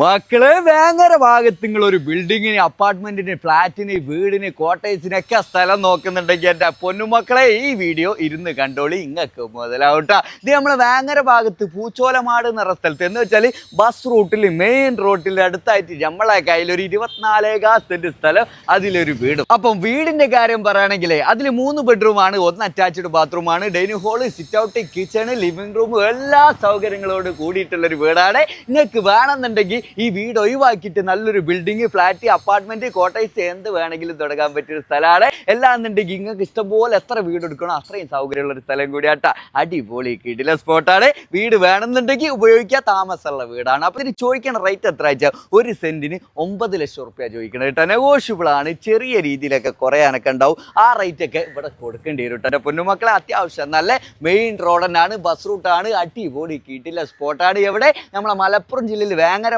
മക്കളെ വേങ്ങര ഭാഗത്ത് നിങ്ങൾ ഒരു ബിൽഡിങ്ങിന്, അപ്പാർട്ട്മെന്റിന്, ഫ്ലാറ്റിന്, വീടിന്, കോട്ടേഴ്സിനൊക്കെ സ്ഥലം നോക്കുന്നുണ്ടെങ്കിൽ എൻ്റെ പൊന്നുമക്കളെ ഈ വീഡിയോ ഇരുന്ന് കണ്ടോളി, ഇങ്ങക്ക് മുതലാവട്ടാ. ഇത് നമ്മളെ വേങ്ങര ഭാഗത്ത് പൂച്ചോലമാട് എന്ന സ്ഥലത്ത് എന്ന് വെച്ചാൽ ബസ് റൂട്ടിൽ, മെയിൻ റോട്ടിൽ അടുത്തായിട്ട് നമ്മളെ കയ്യിൽ ഒരു 24 സെന്റ് സ്ഥലം, അതിലൊരു വീടും. അപ്പം വീടിന്റെ കാര്യം പറയുകയാണെങ്കിൽ അതിൽ 3 ബെഡ്റൂമാണ്, 1 അറ്റാച്ച്ഡ് ബാത്റൂമാണ്, dining hall, sit out, kitchen, living room, എല്ലാ സൗകര്യങ്ങളോട് കൂടിയിട്ടുള്ളൊരു വീടാണ്. നിങ്ങൾക്ക് വേണമെന്നുണ്ടെങ്കിൽ ഈ വീട് ഒഴിവാക്കിയിട്ട് നല്ലൊരു ബിൽഡിംഗ്, ഫ്ലാറ്റ്, അപ്പാർട്ട്മെന്റ്, കോട്ടേഴ്സ് എന്ത് വേണമെങ്കിലും തുടങ്ങാൻ പറ്റിയൊരു സ്ഥലമാണ്. എല്ലാന്നുണ്ടെങ്കിൽ നിങ്ങൾക്ക് ഇഷ്ടംപോലെ എത്ര വീട് എടുക്കണോ അത്രയും സൗകര്യമുള്ള ഒരു സ്ഥലം കൂടിയാട്ടാ. അടിപൊളി കിടില സ്പോട്ടാണ്. വീട് വേണമെന്നുണ്ടെങ്കിൽ ഉപയോഗിക്കാൻ താമസമുള്ള വീടാണ്. അപ്പൊ ഇതിന് ചോദിക്കണ റേറ്റ് എത്ര വെച്ചാൽ 1 സെന്റിന് 9 ലക്ഷം റുപ്യ ചോദിക്കണം കേട്ടോ. നെഗോഷ്യബിൾ ആണ്, ചെറിയ രീതിയിലൊക്കെ കുറയാനൊക്കെ ഉണ്ടാവും. ആ റേറ്റ് ഒക്കെ ഇവിടെ കൊടുക്കേണ്ടി വരും കേട്ടോ. പൊന്നുമക്കളെ അത്യാവശ്യം നല്ല മെയിൻ റോഡ് തന്നെയാണ്, ബസ് റൂട്ടാണ്, അടിപൊളി കിടില സ്പോട്ടാണ്. എവിടെ? നമ്മളെ മലപ്പുറം ജില്ലയിൽ വേങ്ങര